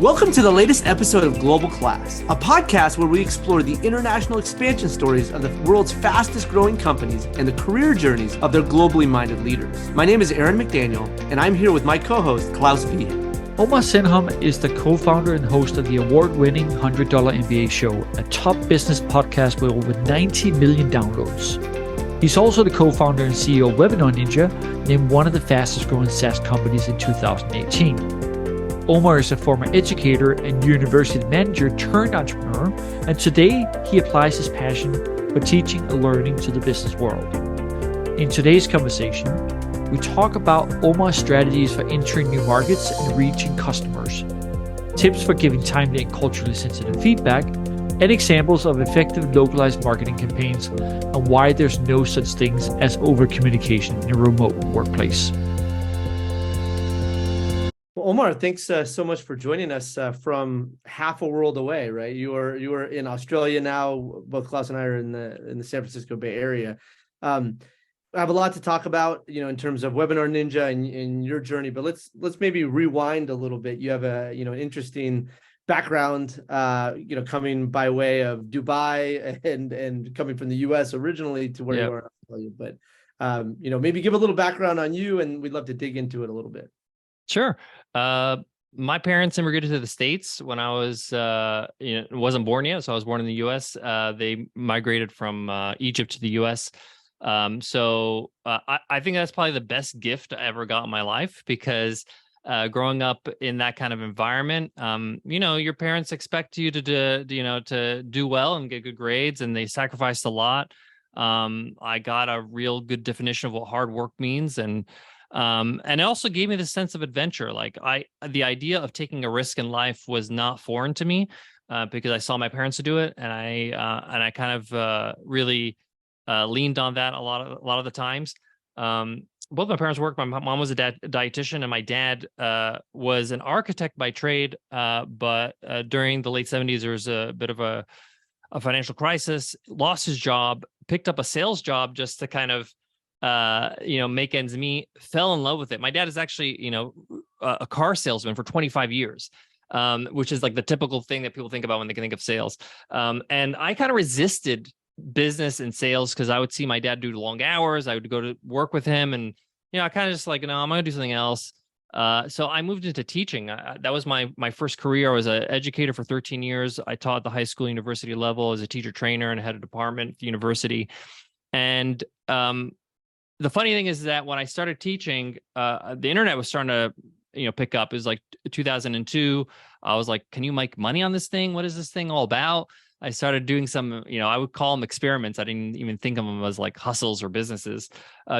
Welcome to the latest episode of Global Class, a podcast where we explore the international expansion stories of the world's fastest growing companies and the career journeys of their globally minded leaders. My name is Aaron McDaniel, and I'm here with my co-host, Klaus Wiehen. Omar Zendhom is the co-founder and host of the award-winning $100 MBA show, a top business podcast with over 90 million downloads. He's also the co-founder and CEO of Webinar Ninja, named one of the fastest growing SaaS companies in 2018. Omar is a former educator and university manager turned entrepreneur, and today he applies his passion for teaching and learning to the business world. In today's conversation, we talk about Omar's strategies for entering new markets and reaching customers, tips for giving timely and culturally sensitive feedback, and examples of effective localized marketing campaigns, and why there's no such things as over-communication in a remote workplace. Well, Omar, thanks so much for joining us from half a world away, right? You are in Australia now. Both Klaus and I are in the San Francisco Bay Area. I have a lot to talk about, in terms of Webinar Ninja and your journey, but let's maybe rewind a little bit. You have an interesting background, coming by way of Dubai and coming from the US originally to where you are in Australia. But maybe give a little background on you, and we'd love to dig into it a little bit. Sure. My parents immigrated to the States when I was, wasn't born yet. So I was born in the US. They migrated from Egypt to the US. So I think that's probably the best gift I ever got in my life, because growing up in that kind of environment, your parents expect you to do well and get good grades, and they sacrificed a lot. I got a real good definition of what hard work means, and it also gave me the sense of adventure. Like the idea of taking a risk in life was not foreign to me, because I saw my parents do it, and I kind of really leaned on that a lot of the times. Both my parents worked. My mom was a dietitian, and my dad was an architect by trade. But during the late 70s, there was a bit of a financial crisis. Lost his job, picked up a sales job just to kind of make ends meet. Fell in love with it. My dad is actually, a car salesman for 25 years, which is like the typical thing that people think about when they can think of sales. And I kind of resisted business and sales because I would see my dad do long hours. I would go to work with him, and I kind of just like, no, I'm gonna do something else. So I moved into teaching. That was my first career. I was an educator for 13 years. I taught at the high school, university level as a teacher trainer, and had a department at the university. And the funny thing is that when I started teaching, the internet was starting to, pick up. It was like 2002. I was like, can you make money on this thing? What is this thing all about? I started doing some, I would call them experiments. I didn't even think of them as like hustles or businesses,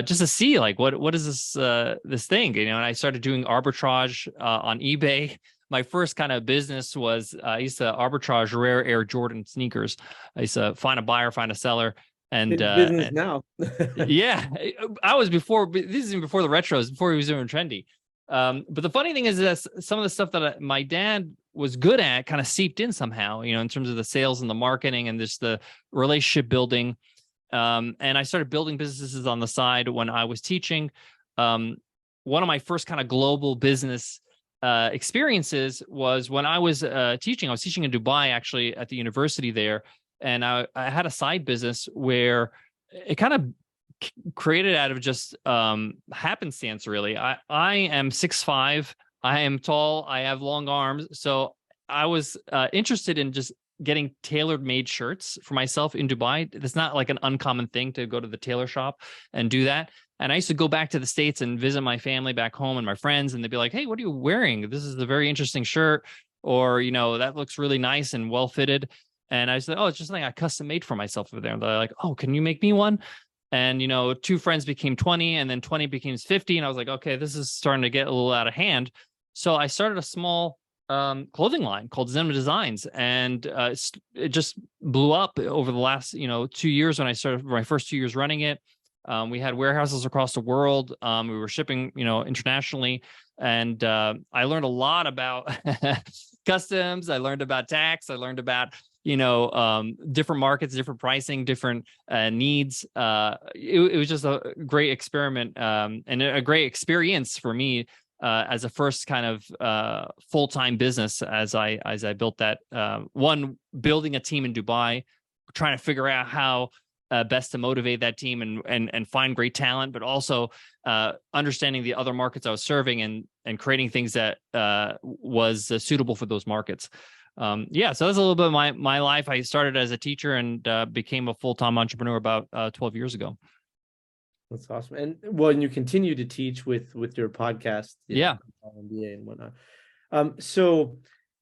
just to see like, what is this thing? And I started doing arbitrage on eBay. My first kind of business was I used to arbitrage rare Air Jordan sneakers. I used to find a buyer, find a seller. And business now. Yeah, I was before. This is even before the retros, before he was even trendy. But the funny thing is that some of the stuff that my dad was good at kind of seeped in somehow, in terms of the sales and the marketing and just the relationship building. And I started building businesses on the side when I was teaching. One of my first kind of global business experiences was when I was teaching. I was teaching in Dubai, actually, at the university there. And I had a side business where it kind of created out of just happenstance, really. I am 6'5", I am tall, I have long arms. So I was interested in just getting tailor-made shirts for myself in Dubai. It's not like an uncommon thing to go to the tailor shop and do that. And I used to go back to the States and visit my family back home and my friends, and they'd be like, hey, what are you wearing? This is a very interesting shirt. Or, that looks really nice and well-fitted. And I said, oh, it's just something I custom made for myself over there. And they're like, oh, can you make me one? And, 2 friends became 20, and then 20 became 50. And I was like, okay, this is starting to get a little out of hand. So I started a small clothing line called Zendhom Designs. And it just blew up over the last, 2 years when I started my first 2 years running it. We had warehouses across the world. We were shipping, internationally. And I learned a lot about customs. I learned about tax. I learned about different markets, different pricing, different needs. It was just a great experiment and a great experience for me as a first kind of full-time business as I built that. One, building a team in Dubai, trying to figure out how best to motivate that team and find great talent, but also understanding the other markets I was serving and creating things that was suitable for those markets. Yeah, so that's a little bit of my life. I started as a teacher and became a full-time entrepreneur about 12 years ago. That's awesome. And well, and you continue to teach with your podcast, yeah, MBA and whatnot. So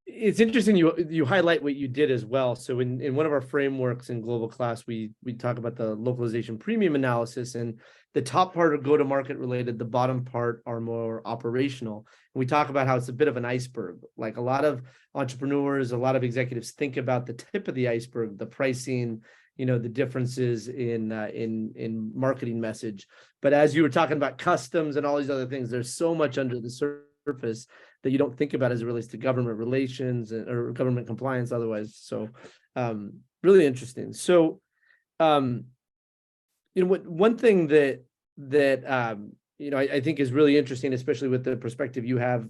it's interesting you highlight what you did as well. So in one of our frameworks in Global Class, we talk about the localization premium analysis, and the top part are go-to-market related, the bottom part are more operational. And we talk about how it's a bit of an iceberg. Like a lot of entrepreneurs, a lot of executives think about the tip of the iceberg, the pricing, the differences in marketing message. But as you were talking about customs and all these other things, there's so much under the surface that you don't think about as it relates to government relations or government compliance otherwise. So really interesting. So one thing that I think is really interesting, especially with the perspective you have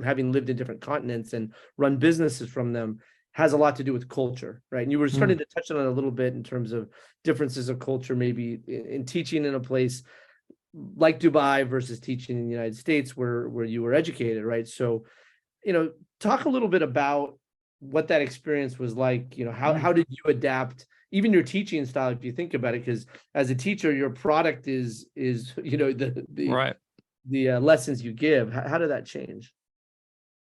having lived in different continents and run businesses from them, has a lot to do with culture, right? And you were starting to touch on it a little bit in terms of differences of culture, maybe in teaching in a place like Dubai versus teaching in the United States where you were educated, right? So, talk a little bit about what that experience was like. How did you adapt even your teaching style, if you think about it? Because as a teacher, your product is right. The lessons you give. How did that change?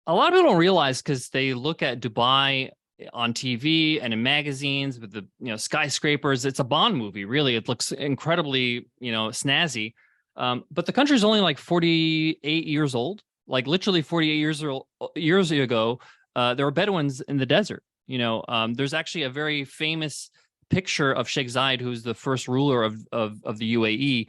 A lot of people don't realize, because they look at Dubai on TV and in magazines with the skyscrapers. It's a Bond movie, really. It looks incredibly snazzy, but the country is only like 48 years old. Like literally 48 years ago, there were Bedouins in the desert. There's actually a very famous picture of Sheikh Zayed, who's the first ruler of the UAE,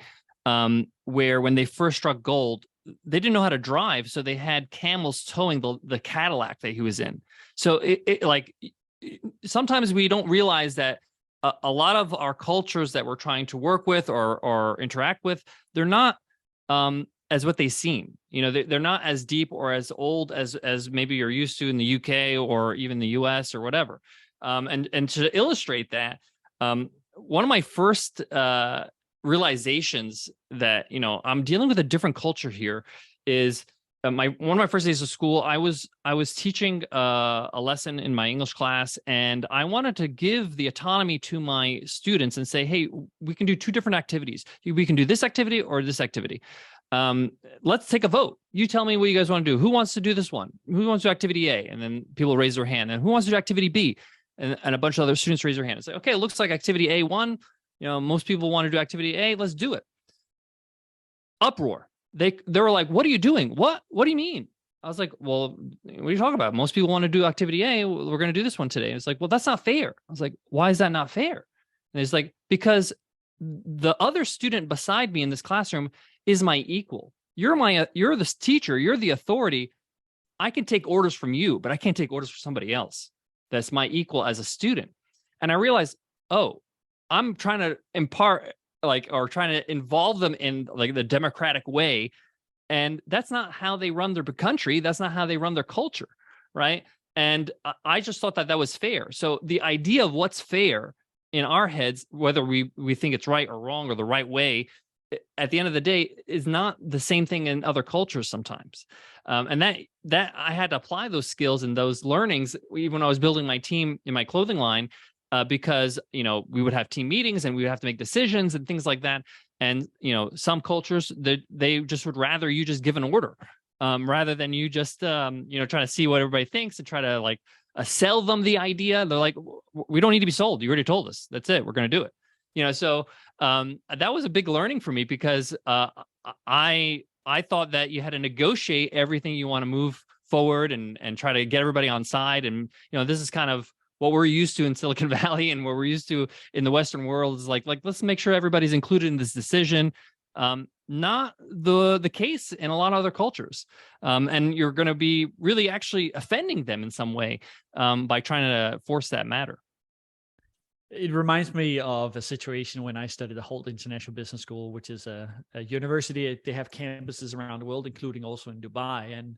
where when they first struck gold, they didn't know how to drive, so they had camels towing the Cadillac that he was in. So sometimes we don't realize that a lot of our cultures that we're trying to work with or interact with, they're not as what they seem. They're not as deep or as old as maybe you're used to in the UK or even the US or whatever. And to illustrate that, one of my first realizations that I'm dealing with a different culture here is one of my first days of school. I was teaching a lesson in my English class, and I wanted to give the autonomy to my students and say, hey, we can do two different activities. We can do this activity or this activity. Let's take a vote. You tell me what you guys want to do. Who wants to do this one? Who wants to do activity A? And then people raise their hand. And who wants to do activity B? And a bunch of other students raise their hand and say, okay, it looks like activity A won. Most people want to do activity A. Let's do it. Uproar. They were like, what are you doing? What do you mean? I was like, well, what are you talking about? Most people want to do activity A. We're going to do this one today. It's like, well, that's not fair. I was like, why is that not fair? And it's like, because the other student beside me in this classroom is my equal. You're the teacher. You're the authority. I can take orders from you, but I can't take orders from somebody else that's my equal as a student. And I realized, oh, I'm trying to impart or trying to involve them in the democratic way. And that's not how they run their country. That's not how they run their culture. Right. And I just thought that was fair. So the idea of what's fair in our heads, whether we think it's right or wrong or the right way, at the end of the day, is not the same thing in other cultures sometimes. And that I had to apply those skills and those learnings even when I was building my team in my clothing line, because we would have team meetings and we would have to make decisions and things like that. And some cultures, they just would rather you just give an order, rather than you just trying to see what everybody thinks and try to sell them the idea. They're like, we don't need to be sold. You already told us. That's it. We're going to do it. So that was a big learning for me, because I thought that you had to negotiate everything you want to move forward and try to get everybody on side. And, this is kind of what we're used to in Silicon Valley and what we're used to in the Western world is like, let's make sure everybody's included in this decision. Not the case in a lot of other cultures. And you're going to be really actually offending them in some way by trying to force that matter. It reminds me of a situation when I studied at Holt International Business School, which is a university. They have campuses around the world, including also in Dubai. And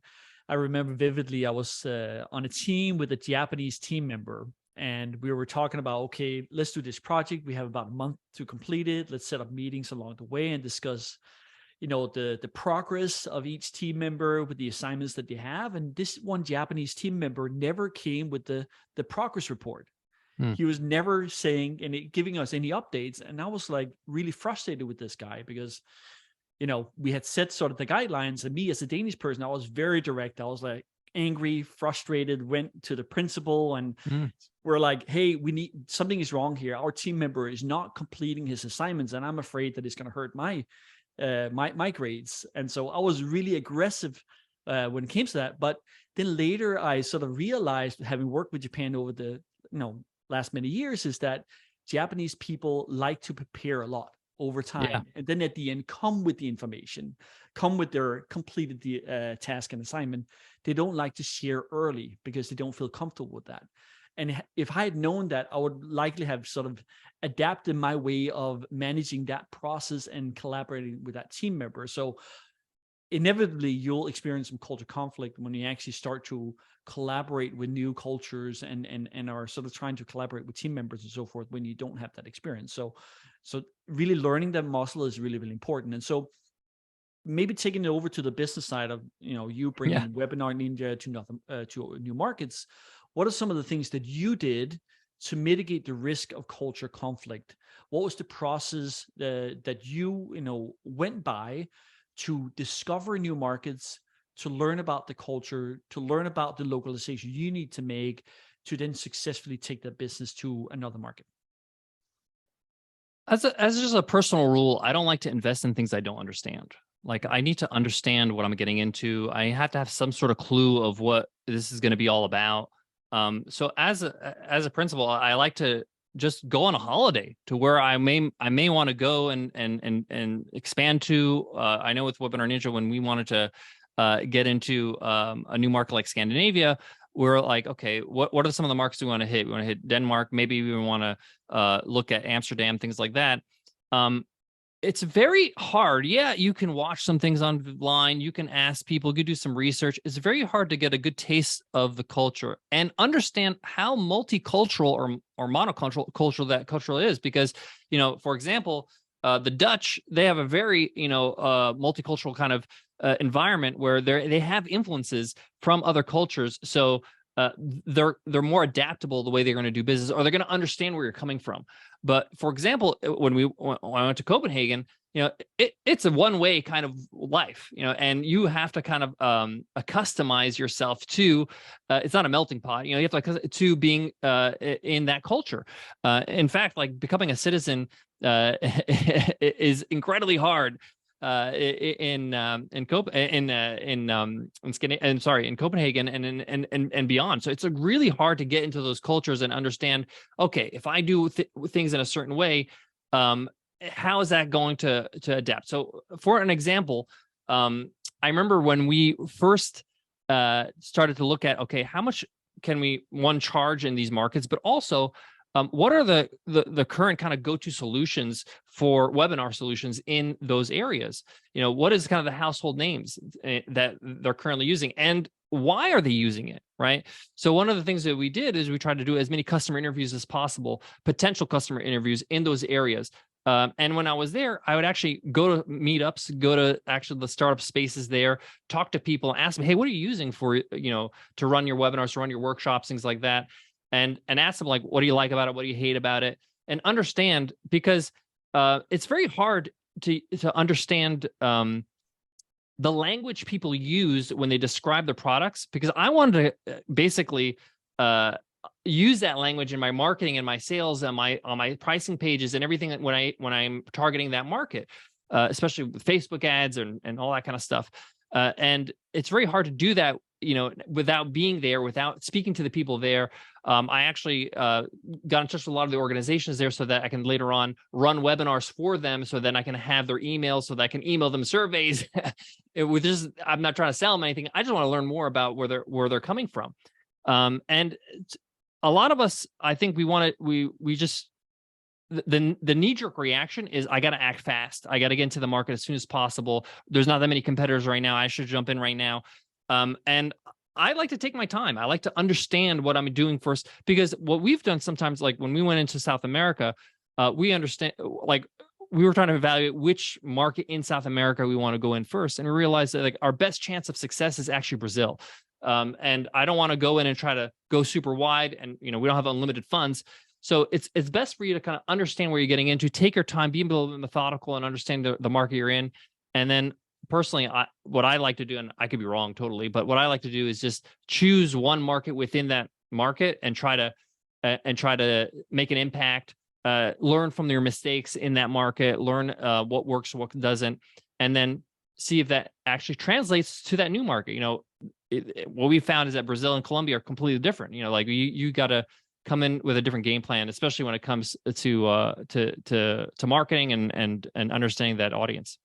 I remember vividly, I was on a team with a Japanese team member, and we were talking about, okay, let's do this project. We have about a month to complete it. Let's set up meetings along the way and discuss, the progress of each team member with the assignments that they have. And this one Japanese team member never came with the progress report. Hmm. He was never saying and giving us any updates. And I was like really frustrated with this guy because, we had set sort of the guidelines, and me as a Danish person, I was very direct. I was like angry, frustrated, went to the principal, and we're like, hey, something is wrong here. Our team member is not completing his assignments, and I'm afraid that it's going to hurt my grades. And so I was really aggressive when it came to that. But then later I sort of realized, having worked with Japan over the last many years, is that Japanese people like to prepare a lot over time, and then at the end come with the information, come with their completed the task and assignment. They don't like to share early because they don't feel comfortable with that. And if I had known that, I would likely have sort of adapted my way of managing that process and collaborating with that team member. So inevitably, you'll experience some culture conflict when you actually start to collaborate with new cultures and are sort of trying to collaborate with team members and so forth when you don't have that experience. So really learning that muscle is really, really important. And so maybe taking it over to the business side of, you bringing Webinar Ninja to new markets. What are some of the things that you did to mitigate the risk of culture conflict? What was the process that you went by to discover new markets, to learn about the culture, to learn about the localization you need to make to then successfully take that business to another market? As just a personal rule, I don't like to invest in things I don't understand. Like, I need to understand what I'm getting into. I have to have some sort of clue of what this is going to be all about. So as a principal, I like to just go on a holiday to where I may want to go and expand to. I know with Webinar Ninja, when we wanted to get into a new market like Scandinavia, we're like, okay, what are some of the markets we want to hit? We want to hit Denmark. Maybe we want to look at Amsterdam, things like that. It's very hard. Yeah, you can watch some things online. You can ask people. You can do some research. It's very hard to get a good taste of the culture and understand how multicultural or monocultural that culture is. Because, for example, the Dutch, they have a very, multicultural kind of environment where they have influences from other cultures. So they're more adaptable the way they're going to do business, or they're going to understand where you're coming from. But for example, when I went to Copenhagen, it's a one-way kind of life, and you have to kind of customize yourself to. It's not a melting pot, you have to being in that culture. In fact, like becoming a citizen is incredibly hard in Copenhagen and beyond. So it's really hard to get into those cultures and understand, okay, if I do things in a certain way, how is that going to adapt? So for an example, I remember when we first started to look at, okay, how much can we charge in these markets, but also what are the current kind of go-to solutions for webinar solutions in those areas? What is kind of the household names that they're currently using, and why are they using it, right? So one of the things that we did is we tried to do as many customer interviews as possible, potential customer interviews in those areas. And when I was there, I would actually go to meetups, go to actually the startup spaces there, talk to people, ask them, hey, what are you using for, to run your webinars, to run your workshops, things like that. And ask them, like, what do you like about it? What do you hate about it? And understand, because it's very hard to understand the language people use when they describe the products, because I wanted to basically use that language in my marketing and my sales and on my pricing pages and everything when I'm targeting that market, especially with Facebook ads and all that kind of stuff. And it's very hard to do that, without being there, without speaking to the people there. I actually got in touch with a lot of the organizations there so that I can later on run webinars for them, so then I can have their emails, so that I can email them surveys. I'm not trying to sell them anything. I just want to learn more about where they're coming from. And a lot of us, I think we just the knee-jerk reaction is I got to act fast. I got to get into the market as soon as possible. There's not that many competitors right now. I should jump in right now. And I like to take my time. I like to understand what I'm doing first, because what we've done sometimes, like when we went into South America, we understand, like we were trying to evaluate which market in South America we want to go in first. And we realized that like our best chance of success is actually Brazil. And I don't want to go in and try to go super wide, and we don't have unlimited funds. So it's best for you to kind of understand where you're getting into, take your time, be a little bit methodical, and understand the market you're in. And then personally, what I like to do, and I could be wrong totally, but what I like to do is just choose one market within that market and try to make an impact, learn from your mistakes in that market, learn what works, what doesn't, and then see if that actually translates to that new market. What we found is that Brazil and Colombia are completely different. Like you got to come in with a different game plan, especially when it comes to marketing and understanding that audience.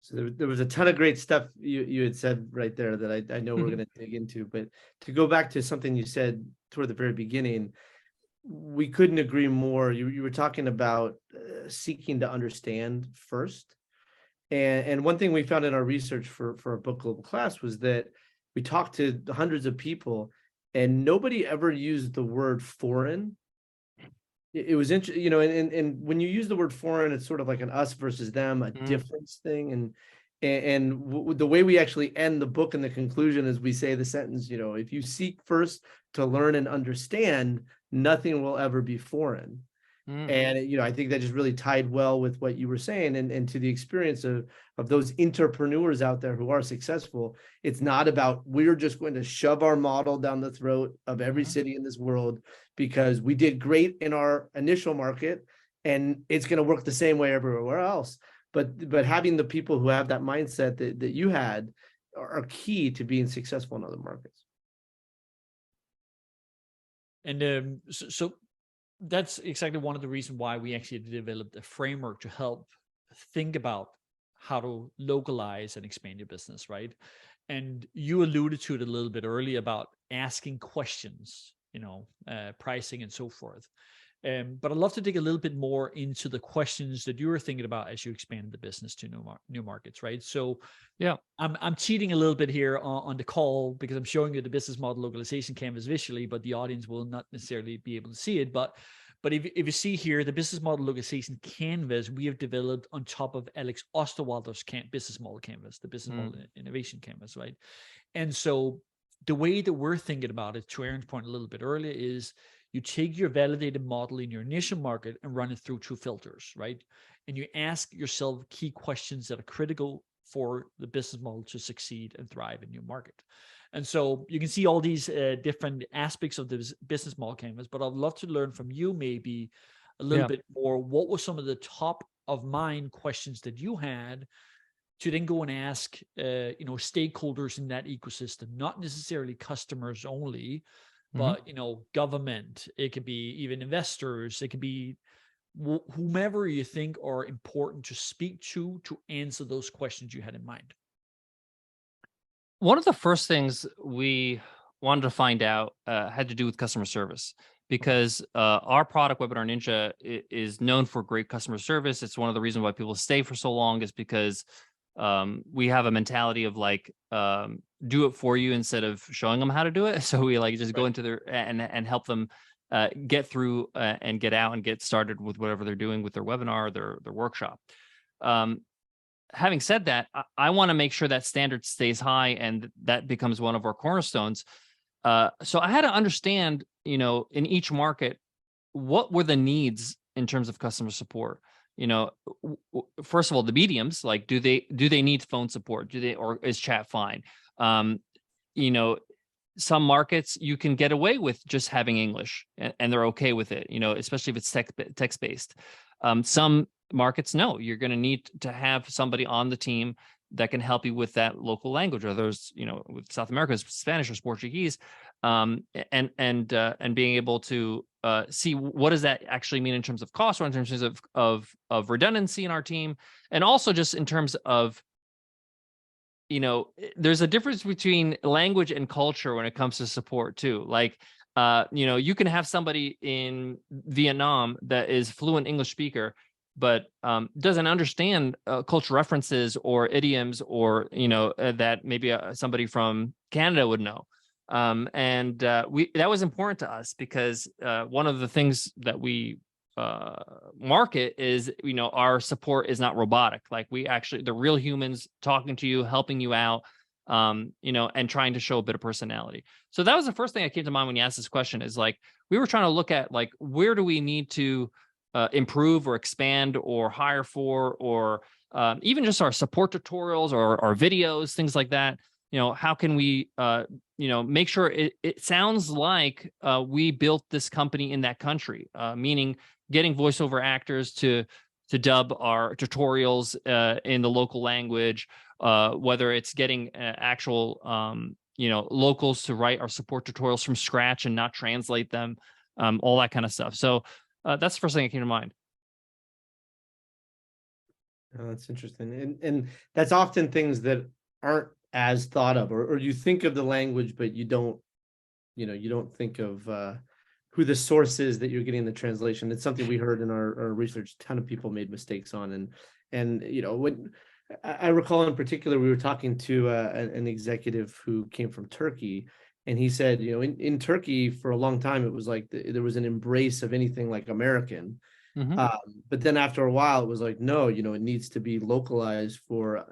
So there was a ton of great stuff you had said right there that I know we're going to dig into. But to go back to something you said toward the very beginning, we couldn't agree more. You were talking about seeking to understand first. And one thing we found in our research for our book Global Class was that we talked to hundreds of people, and nobody ever used the word foreign. It was interesting, and when you use the word foreign, it's sort of like an us versus them, a difference thing. And the way we actually end the book in the conclusion is we say the sentence, if you seek first to learn and understand, nothing will ever be foreign. And I think that just really tied well with what you were saying, and to the experience of those entrepreneurs out there who are successful. It's not about we're just going to shove our model down the throat of every city in this world because we did great in our initial market and it's going to work the same way everywhere else. But having the people who have that mindset that you had are key to being successful in other markets. And so that's exactly one of the reasons why we actually developed a framework to help think about how to localize and expand your business, right? And you alluded to it a little bit earlier about asking questions, pricing and so forth. But I'd love to dig a little bit more into the questions that you were thinking about as you expanded the business to new markets, right? So yeah, I'm cheating a little bit here on the call because I'm showing you the business model localization canvas visually, but the audience will not necessarily be able to see it. But if you see here, the business model localization canvas we have developed on top of Alex Osterwalder's business model canvas, the business model innovation canvas, right? And so the way that we're thinking about it, to Aaron's point a little bit earlier, is you take your validated model in your initial market and run it through 2 filters, right? And you ask yourself key questions that are critical for the business model to succeed and thrive in your market. And so you can see all these different aspects of this business model canvas, but I'd love to learn from you maybe a little bit more. What were some of the top of mind questions that you had to then go and ask, stakeholders in that ecosystem, not necessarily customers only, but government, it could be even investors, it could be whomever you think are important to speak to answer those questions you had in mind. One of the first things we wanted to find out had to do with customer service, because our product, Webinar Ninja, is known for great customer service. It's one of the reasons why people stay for so long, is because we have a mentality of like, do it for you instead of showing them how to do it. So we like just go into their and help them get through and get out and get started with whatever they're doing with their webinar, their workshop. Having said that, I want to make sure that standard stays high, and that becomes one of our cornerstones. So I had to understand, in each market, what were the needs in terms of customer support. First of all, the mediums, like, do they need phone support? Or is chat fine? Some markets you can get away with just having English and they're okay with it, especially if it's text-based. Some markets, no, you're going to need to have somebody on the team that can help you with that local language, or there's, with South America, Spanish or Portuguese, and being able to see what does that actually mean in terms of cost, or in terms of redundancy in our team, and also just in terms of, there's a difference between language and culture when it comes to support too. Like, You can have somebody in Vietnam that is fluent English speaker, but doesn't understand cultural references or idioms, or that maybe somebody from Canada would know. And that was important to us, because one of the things that we market is, our support is not robotic. Like, the real humans talking to you, helping you out, and trying to show a bit of personality. So that was the first thing that came to mind when you asked this question, is like, we were trying to look at, like, where do we need to improve or expand or hire for, or even just our support tutorials or our videos, things like that. How can we, make sure it sounds like we built this company in that country, meaning getting voiceover actors to dub our tutorials in the local language, whether it's getting actual, locals to write our support tutorials from scratch and not translate them, all that kind of stuff. So that's the first thing that came to mind. Oh, that's interesting. And that's often things that aren't as thought of, or you think of the language, but you don't think of who the source is that you're getting the translation. It's something we heard in our research. A ton of people made mistakes on, and when I recall in particular, we were talking to an executive who came from Turkey, and he said, in Turkey for a long time, it was like there was an embrace of anything like American. Mm-hmm. But then after a while, it was like, no, it needs to be localized for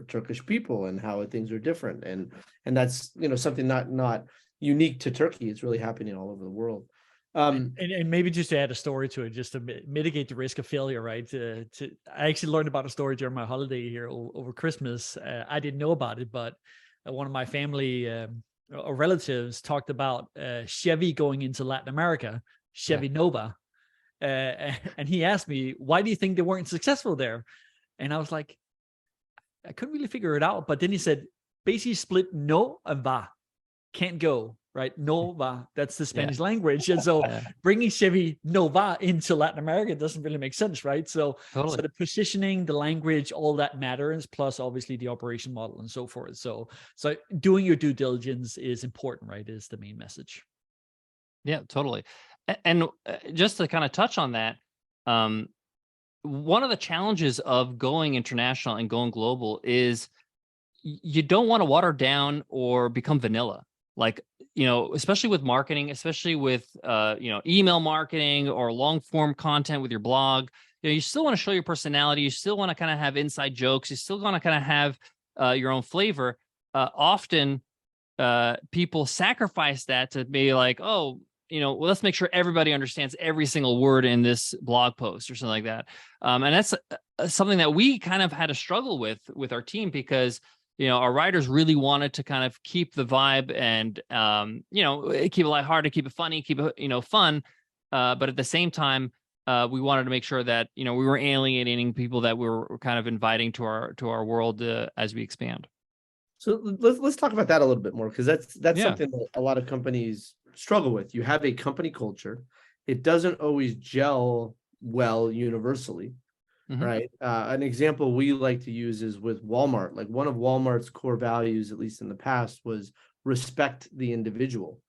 Turkish people and how things are different. And that's, something not unique to Turkey. It's really happening all over the world. And maybe just to add a story to it, just to mitigate the risk of failure, right? I actually learned about a story during my holiday here over Christmas. I didn't know about it, but one of my family or relatives talked about Chevy going into Latin America, Chevy Nova. And he asked me, why do you think they weren't successful there? And I was like, I couldn't really figure it out. But then he said, basically split no and va, can't go, right? No va, that's the Spanish language. And so bringing Chevy Nova into Latin America doesn't really make sense, right? So, Totally. So the positioning, the language, all that matters, plus obviously the operation model and so forth. So doing your due diligence is important, right? Is the main message. Yeah, totally. And just to kind of touch on that, one of the challenges of going international and going global is you don't want to water down or become vanilla. Like, especially with marketing, especially with, email marketing or long form content with your blog, you still want to show your personality. You still want to kind of have inside jokes. You still want to kind of have your own flavor. Often people sacrifice that to be like, oh, well, let's make sure everybody understands every single word in this blog post or something like that. And that's something that we kind of had to struggle with our team, because, our writers really wanted to kind of keep the vibe and, keep it lighthearted, keep it funny, keep it, fun. But at the same time, we wanted to make sure that, we were alienating people that we were kind of inviting to our world as we expand. So let's talk about that a little bit more, because that's something that a lot of companies struggle with. You have a company culture. It doesn't always gel well universally, right? An example we like to use is with Walmart. Like, one of Walmart's core values, at least in the past, was respect the individual.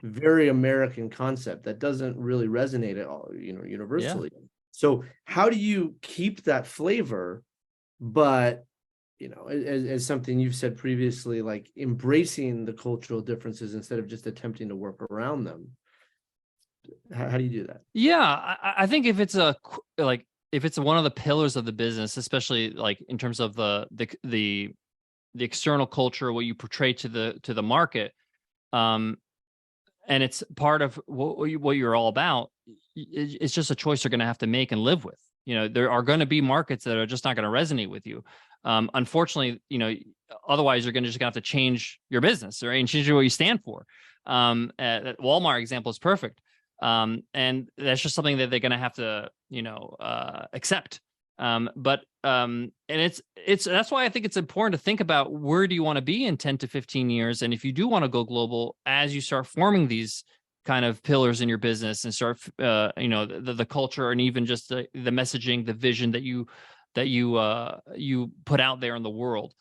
Very American concept that doesn't really resonate at all, universally. So how do you keep that flavor, but as something you've said previously, like embracing the cultural differences instead of just attempting to work around them? How do you do that? Yeah, I think if it's one of the pillars of the business, especially like in terms of the external culture, what you portray to the market, and it's part of what you're all about, it's just a choice you're going to have to make and live with. There are going to be markets that are just not going to resonate with you. Unfortunately, otherwise you're just gonna have to change your business, right? And change what you stand for. That Walmart example is perfect. And that's just something that they're gonna have to, accept. And that's why I think it's important to think about, where do you want to be in 10 to 15 years? And if you do want to go global, as you start forming these kind of pillars in your business and start, the culture, and even just the messaging, the vision that you put out there in the world.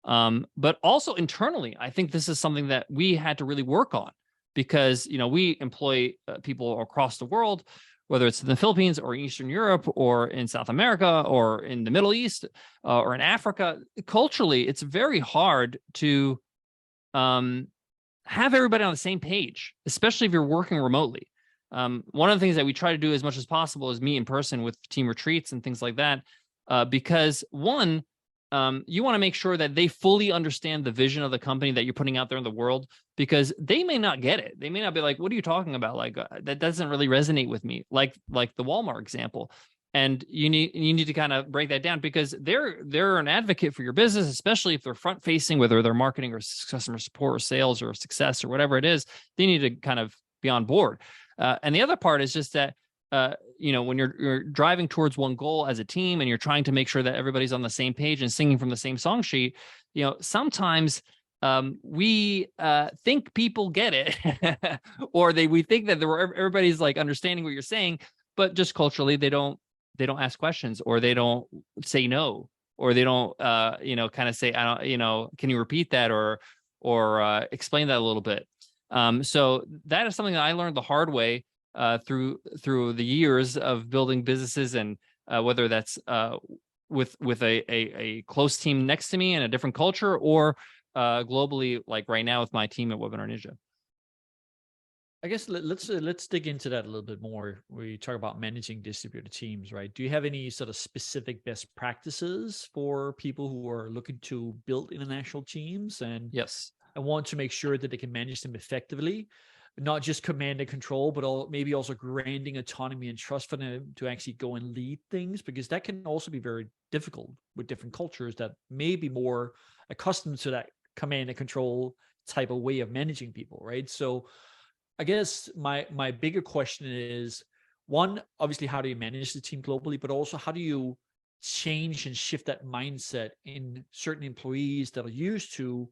But also internally, I think this is something that we had to really work on. because, we employ people across the world, whether it's in the Philippines or Eastern Europe or in South America or in the Middle East or in Africa. Culturally, it's very hard to have everybody on the same page, especially if you're working remotely. One of the things that we try to do as much as possible is meet in person with team retreats and things like that, because one, you want to make sure that they fully understand the vision of the company that you're putting out there in the world, because they may not get it. They may not be like, what are you talking about? Like, that doesn't really resonate with me. Like the Walmart example. And you need to kind of break that down, because they're an advocate for your business, especially if they're front facing, whether they're marketing or customer support or sales or success or whatever it is. They need to kind of be on board. And the other part is just that, when you're driving towards one goal as a team and you're trying to make sure that everybody's on the same page and singing from the same song sheet, sometimes we think people get it, or we think that everybody's like understanding what you're saying, but just culturally they don't ask questions, or they don't say no, or they don't kind of say, I don't, can you repeat that, or explain that a little bit. So that is something that I learned the hard way through the years of building businesses, and whether that's with a close team next to me in a different culture, or globally, like right now with my team at Webinar Ninja. I guess let's dig into that a little bit more. We talk about managing distributed teams, right? Do you have any sort of specific best practices for people who are looking to build international teams and Yes, want to make sure that they can manage them effectively, not just command and control, but maybe also granting autonomy and trust for them to actually go and lead things, because that can also be very difficult with different cultures that may be more accustomed to that command and control type of way of managing people, right? So I guess my bigger question is, one, obviously, how do you manage the team globally, but also how do you change and shift that mindset in certain employees that are used to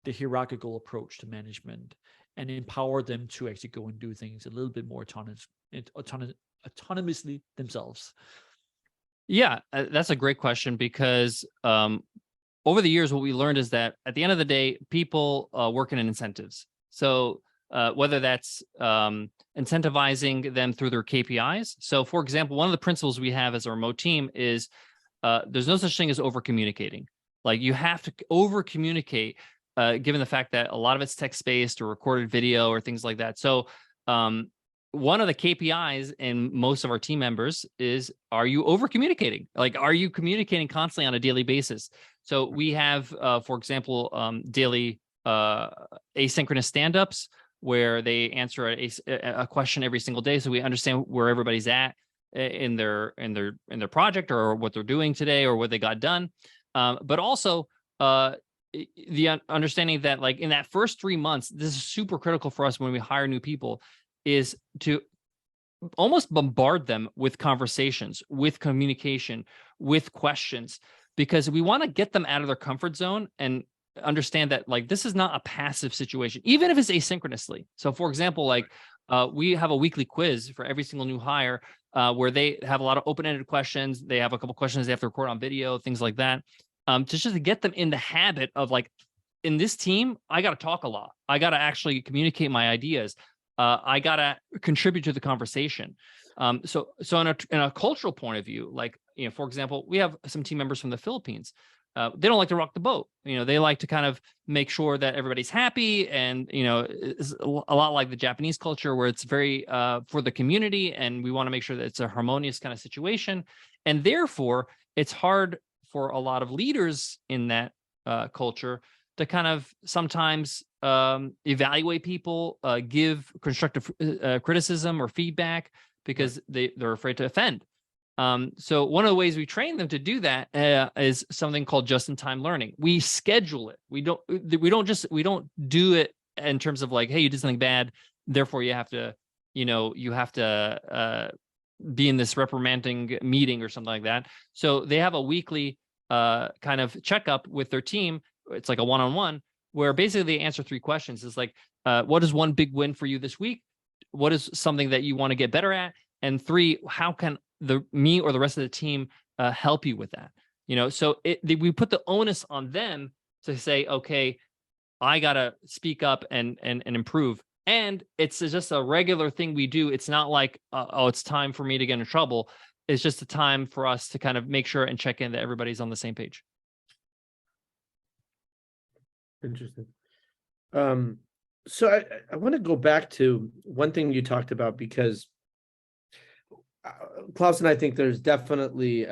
the hierarchical approach to management, and empower them to actually go and do things a little bit more autonomously themselves? yeah, that's a great question, because over the years, what we learned is that at the end of the day, people work in incentives. So whether that's incentivizing them through their KPIs. So, for example, one of the principles we have as a remote team is there's no such thing as over communicating. Like, you have to over communicate, given the fact that a lot of it's text-based or recorded video or things like that. So one of the KPIs in most of our team members is, are you over communicating? Like, are you communicating constantly on a daily basis? So we have, for example, daily asynchronous stand-ups, where they answer a question every single day, so we understand where everybody's at in their project, or what they're doing today, or what they got done. But also the understanding that, like, in that first 3 months, this is super critical for us when we hire new people, is to almost bombard them with conversations, with communication, with questions, because we want to get them out of their comfort zone and understand that, like, this is not a passive situation, even if it's asynchronously. So, for example, like, we have a weekly quiz for every single new hire, where they have a lot of open-ended questions. They have a couple questions they have to record on video, things like that, to just get them in the habit of, like, in this team, I got to talk a lot. I got to actually communicate my ideas. I got to contribute to the conversation. So in a cultural point of view, like, for example, we have some team members from the Philippines. They don't like to rock the boat. They like to kind of make sure that everybody's happy, and it's a lot like the Japanese culture, where it's very for the community, and we want to make sure that it's a harmonious kind of situation. And therefore, it's hard for a lot of leaders in that culture to kind of sometimes evaluate people, give constructive criticism or feedback, because they're afraid to offend. So one of the ways we train them to do that is something called just-in-time learning. We schedule it. We don't do it in terms of, like, hey, you did something bad, therefore you have to be in this reprimanding meeting or something like that. So they have a weekly kind of checkup with their team. It's like a one-on-one, where basically they answer 3 questions. It's like, what is one big win for you this week? What is something that you want to get better at? And 3, how can me or the rest of the team help you with that? So we put the onus on them to say, okay, I gotta speak up and improve. And it's just a regular thing we do. It's not like, oh, it's time for me to get in trouble. It's just a time for us to kind of make sure and check in that everybody's on the same page. Interesting. So I want to go back to one thing you talked about, because Klaus and I think there's definitely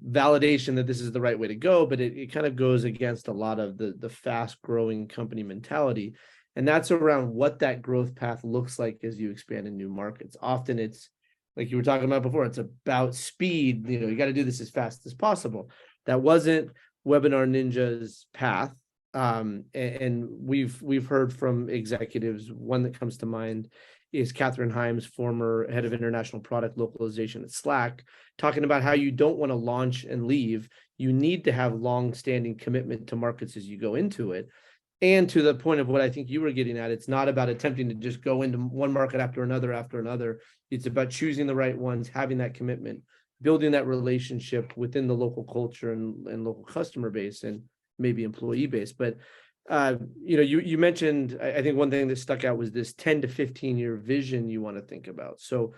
validation that this is the right way to go, but it kind of goes against a lot of the fast growing company mentality. And that's around what that growth path looks like as you expand in new markets. Often it's like you were talking about before, it's about speed. You got to do this as fast as possible. That wasn't Webinar Ninja's path. And we've heard from executives. One that comes to mind is Catherine Himes, former head of international product localization at Slack, talking about how you don't want to launch and leave. You need to have long-standing commitment to markets as you go into it. And to the point of what I think you were getting at, it's not about attempting to just go into one market after another. It's about choosing the right ones, having that commitment, building that relationship within the local culture and local customer base and maybe employee base. But you mentioned, I think one thing that stuck out was this 10 to 15 year vision you want to think about. So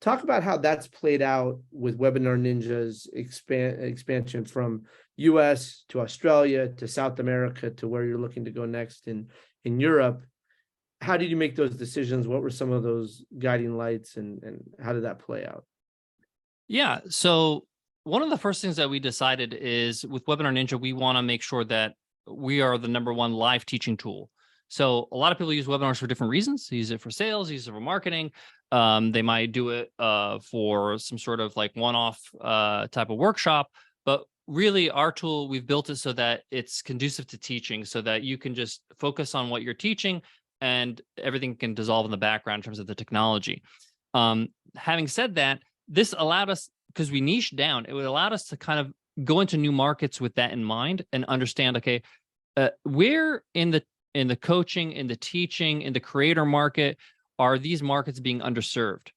talk about how that's played out with Webinar Ninja's expansion from US to Australia to South America to where you're looking to go next in Europe. How did you make those decisions? What were some of those guiding lights, and how did that play out? Yeah. So one of the first things that we decided is with Webinar Ninja, we want to make sure that we are the #1 live teaching tool. So a lot of people use webinars for different reasons. They use it for sales, use it for marketing. They might do it for some sort of like one-off type of workshop. But really, our tool, we've built it so that it's conducive to teaching, so that you can just focus on what you're teaching and everything can dissolve in the background in terms of the technology. Having said that, this allowed us, because we niched down, it would allow us to kind of go into new markets with that in mind and understand, okay, where in the coaching, in the teaching, in the creator market, are these markets being underserved?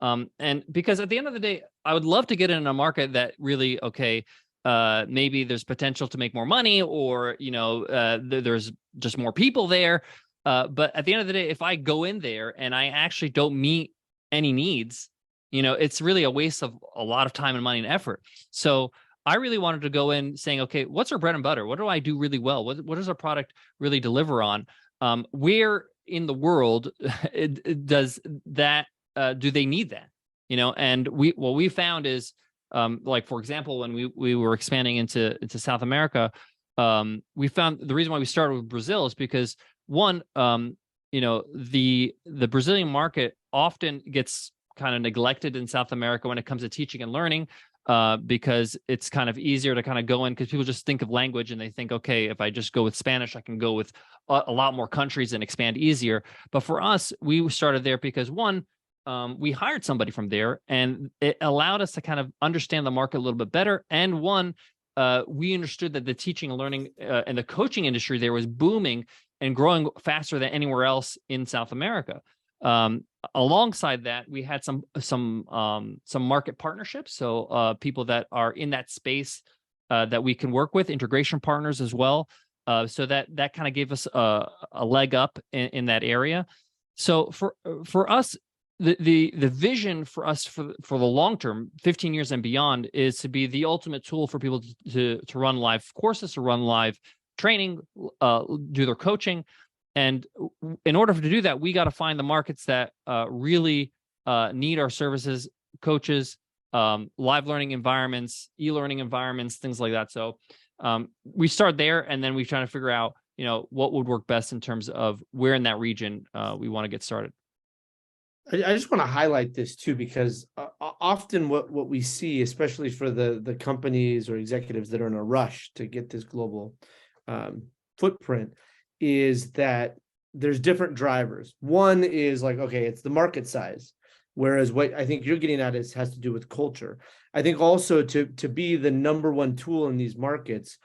And because at the end of the day, I would love to get in a market that really, okay, maybe there's potential to make more money, or, there's just more people there. But at the end of the day, if I go in there and I actually don't meet any needs, it's really a waste of a lot of time and money and effort. So I really wanted to go in saying, okay, what's our bread and butter? What do I do really well? What does our product really deliver on? Where in the world does that, do they need that? And what we found is, like, for example, when we were expanding into South America, we found the reason why we started with Brazil is because one, the Brazilian market often gets kind of neglected in South America when it comes to teaching and learning, because it's kind of easier to kind of go in, because people just think of language and they think, okay, if I just go with Spanish, I can go with a lot more countries and expand easier. But for us, we started there because one, we hired somebody from there, and it allowed us to kind of understand the market a little bit better. And one, we understood that the teaching and learning and the coaching industry there was booming and growing faster than anywhere else in South America. Alongside that, we had some market partnerships, so people that are in that space that we can work with, integration partners as well. So that kind of gave us a leg up in that area. So for us, the vision for us for the long term, 15 years and beyond, is to be the ultimate tool for people to run live courses, to run live training, do their coaching. And in order to do that, we got to find the markets that really need our services, coaches, live learning environments, e-learning environments, things like that. So we start there, and then we try to figure out, what would work best in terms of where in that region we want to get started. I just want to highlight this too, because often what we see, especially for the companies or executives that are in a rush to get this global footprint, is that there's different drivers. One is like, okay, it's the market size. Whereas what I think you're getting at has to do with culture. I think also to be the #1 tool in these markets,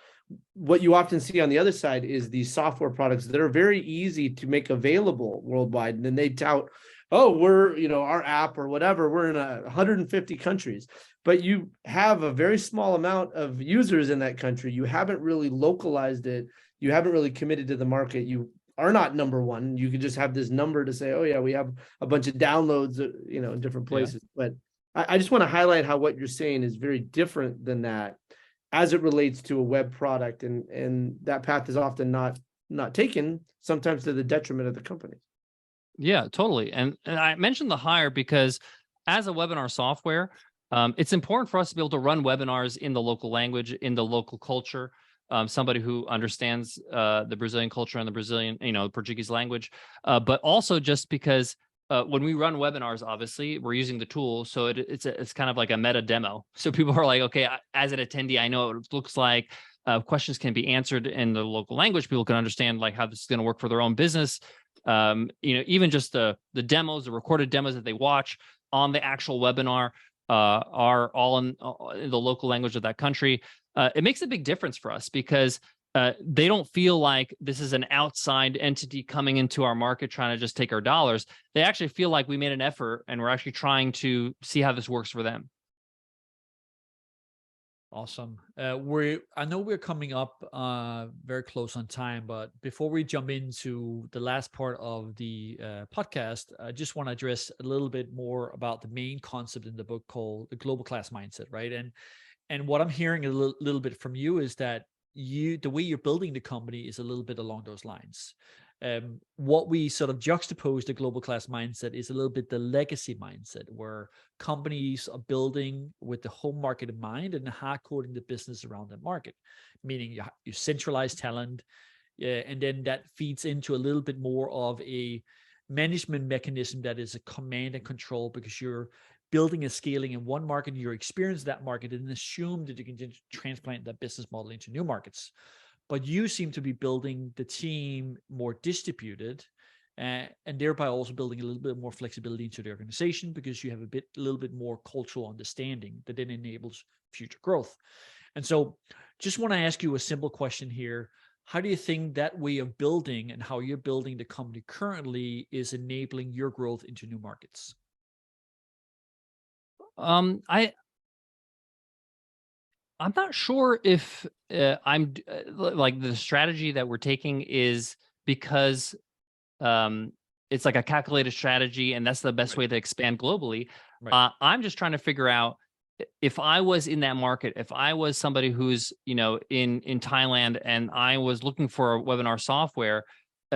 what you often see on the other side is these software products that are very easy to make available worldwide. And then they tout, oh, we're, our app or whatever, we're in 150 countries, but you have a very small amount of users in that country. You haven't really localized it. You haven't really committed to the market. You are not number one. You could just have this number to say, oh yeah, we have a bunch of downloads, in different places. But I just want to highlight how what you're saying is very different than that as it relates to a web product, and that path is often not taken, sometimes to the detriment of the company. Yeah, totally. And I mentioned the hire because as a webinar software, it's important for us to be able to run webinars in the local language, in the local culture. Somebody who understands the Brazilian culture and the Brazilian, Portuguese language, but also just because when we run webinars, obviously we're using the tool, so it's kind of like a meta demo. So people are like, okay, as an attendee, I know what it looks like. Questions can be answered in the local language. People can understand like how this is going to work for their own business. Even just the demos, the recorded demos that they watch on the actual webinar are all in the local language of that country. It makes a big difference for us because they don't feel like this is an outside entity coming into our market trying to just take our dollars. They actually feel like we made an effort and we're actually trying to see how this works for them. Awesome. I know we're coming up very close on time, but before we jump into the last part of the podcast, I just want to address a little bit more about the main concept in the book called the global class mindset, right? And what I'm hearing a little bit from you is that the way you're building the company is a little bit along those lines. What we sort of juxtapose the global class mindset is a little bit the legacy mindset, where companies are building with the home market in mind and hard coding the business around that market, meaning you centralize talent, and then that feeds into a little bit more of a management mechanism that is a command and control, because you're building and scaling in one market, you're experiencing that market, and assume that you can transplant that business model into new markets. But you seem to be building the team more distributed, and thereby also building a little bit more flexibility into the organization, because you have a little bit more cultural understanding that then enables future growth. And so just want to ask you a simple question here. How do you think that way of building and how you're building the company currently is enabling your growth into new markets? I'm not sure if like the strategy that we're taking is because it's like a calculated strategy and that's the best way to expand globally. Right. I'm just trying to figure out if I was in that market, if I was somebody who's, in Thailand and I was looking for a webinar software,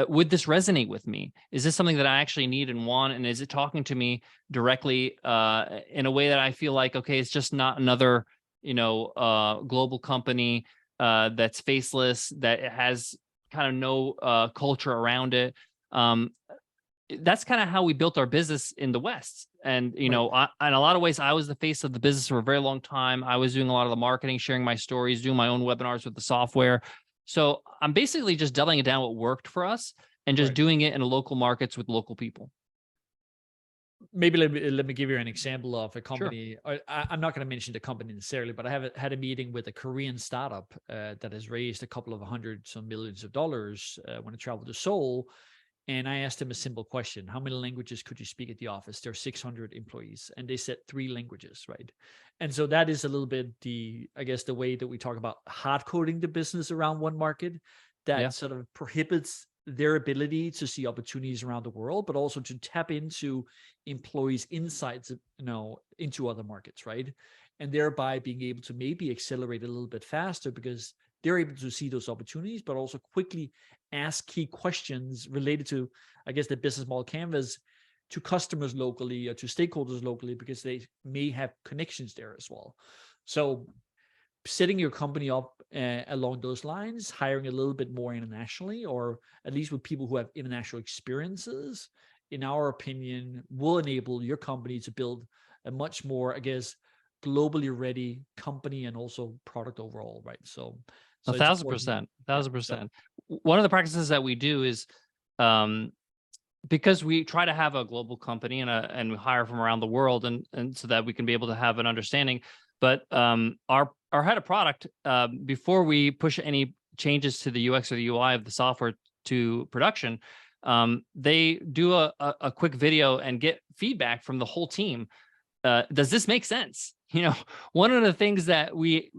would this resonate with me? Is this something that I actually need and want? And is it talking to me directly in a way that I feel like, okay, it's just not another global company that's faceless, that has kind of no culture around it. That's kind of how we built our business in the West. And, in a lot of ways, I was the face of the business for a very long time. I was doing a lot of the marketing, sharing my stories, doing my own webinars with the software. So I'm basically just doubling it down what worked for us and just doing it in local markets with local people. Maybe let me give you an example of a company. Sure. I'm not going to mention the company necessarily, but I have had a meeting with a Korean startup that has raised a couple of hundreds of millions of dollars when I traveled to Seoul. And I asked them a simple question: how many languages could you speak at the office? There are 600 employees, and they said 3 languages, right? And so that is a little bit the way that we talk about hard coding the business around one market, that sort of prohibits their ability to see opportunities around the world, but also to tap into employees' insights, into other markets, right? And thereby being able to maybe accelerate a little bit faster, because they're able to see those opportunities, but also quickly ask key questions related to, the business model canvas, to customers locally or to stakeholders locally, because they may have connections there as well. So setting your company up along those lines, hiring a little bit more internationally, or at least with people who have international experiences, in our opinion, will enable your company to build a much more, globally ready company and also product overall, right? So 1,000%. One of the practices that we do is because we try to have a global company and we hire from around the world, and so that we can be able to have an understanding. But our head of product, before we push any changes to the UX or the UI of the software to production, they do a quick video and get feedback from the whole team. Does this make sense? One of the things that we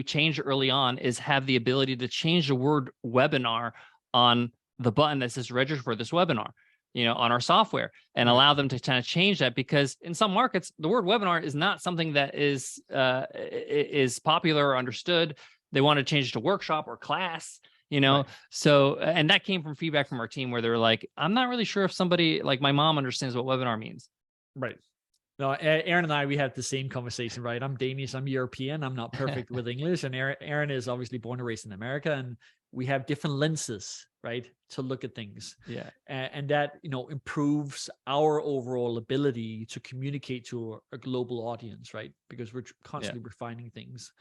changed early on is have the ability to change the word webinar on the button that says register for this webinar, on our software, and allow them to kind of change that, because in some markets, the word webinar is not something that is popular or understood. They want to change it to workshop or class, Right. So, and that came from feedback from our team where they were like, I'm not really sure if somebody like my mom understands what webinar means. Right. No, Aaron and I, we had the same conversation, right? I'm Danish, I'm European, I'm not perfect with English. And Aaron is obviously born and raised in America, and we have different lenses, right, to look at things. Yeah. And that, improves our overall ability to communicate to a global audience, right? Because we're constantly refining things.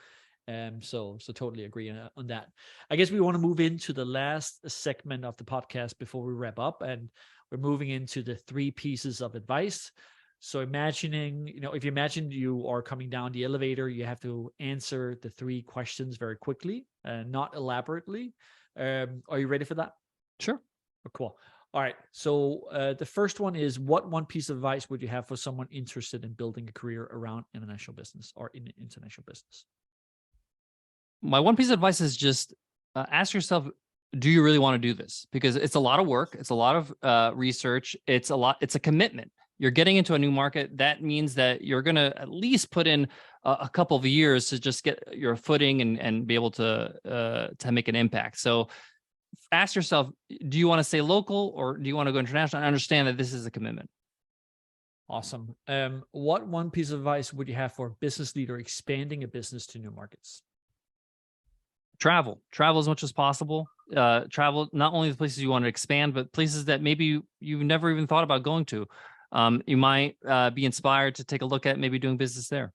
So totally agree on that. I guess we want to move into the last segment of the podcast before we wrap up, and we're moving into the 3 pieces of advice. So imagining, if you imagine you are coming down the elevator, you have to answer the 3 questions very quickly, not elaborately. Are you ready for that? Sure. Oh, cool. All right. So the first one is, what one piece of advice would you have for someone interested in building a career around international business or in international business? My one piece of advice is just ask yourself, do you really want to do this? Because it's a lot of work. It's a lot of research. It's a commitment. You're getting into a new market. That means that you're going to at least put in a couple of years to just get your footing and be able to make an impact. So ask yourself, do you want to stay local or do you want to go international? And understand that this is a commitment. Awesome. What one piece of advice would you have for a business leader expanding a business to new markets? Travel as much as possible. Travel not only the places you want to expand, but places that maybe you've never even thought about going to. You might be inspired to take a look at maybe doing business there.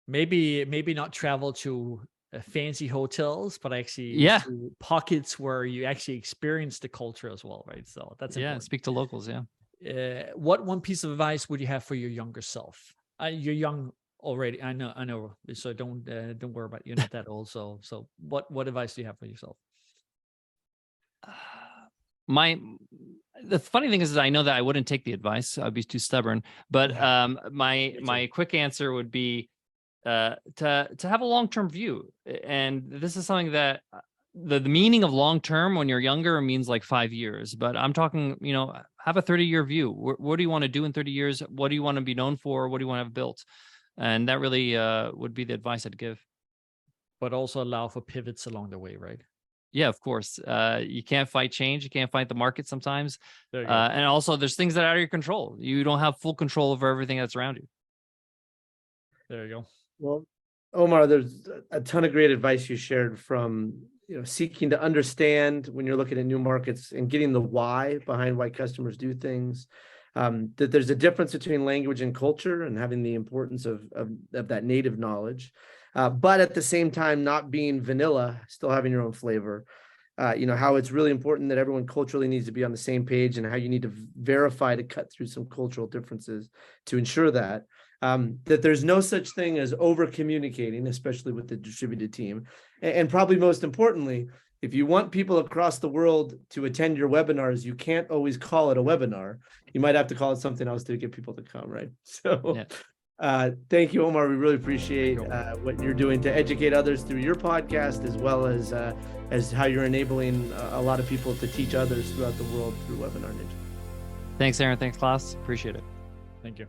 Maybe not travel to fancy hotels, but actually to pockets where you actually experience the culture as well, right? So that's important. Speak to locals. What one piece of advice would you have for your younger self? You're young already. I know. So don't worry about it. You're not that old. So what advice do you have for yourself? The funny thing is I know that I wouldn't take the advice. I'd be too stubborn. But my quick answer would be to have a long-term view. And this is something that the meaning of long-term when you're younger means like 5 years. But I'm talking, have a 30-year view. What do you want to do in 30 years? What do you want to be known for? What do you want to have built? And that really would be the advice I'd give. But also allow for pivots along the way, right? Yeah, of course. You can't fight change. You can't fight the market sometimes. There you go. And also there's things that are out of your control. You don't have full control over everything that's around you. There you go. Well, Omar, there's a ton of great advice you shared, from seeking to understand when you're looking at new markets and getting the why behind why customers do things. That there's a difference between language and culture, and having the importance of that native knowledge. But at the same time, not being vanilla, still having your own flavor. How it's really important that everyone culturally needs to be on the same page, and how you need to verify to cut through some cultural differences to ensure that there's no such thing as over communicating, especially with the distributed team. And probably most importantly, if you want people across the world to attend your webinars, you can't always call it a webinar. You might have to call it something else to get people to come, right? So thank you, Omar. We really appreciate what you're doing to educate others through your podcast, as well as how you're enabling a lot of people to teach others throughout the world through Webinar Ninja. Thanks, Aaron. Thanks, Klaus. Appreciate it. Thank you.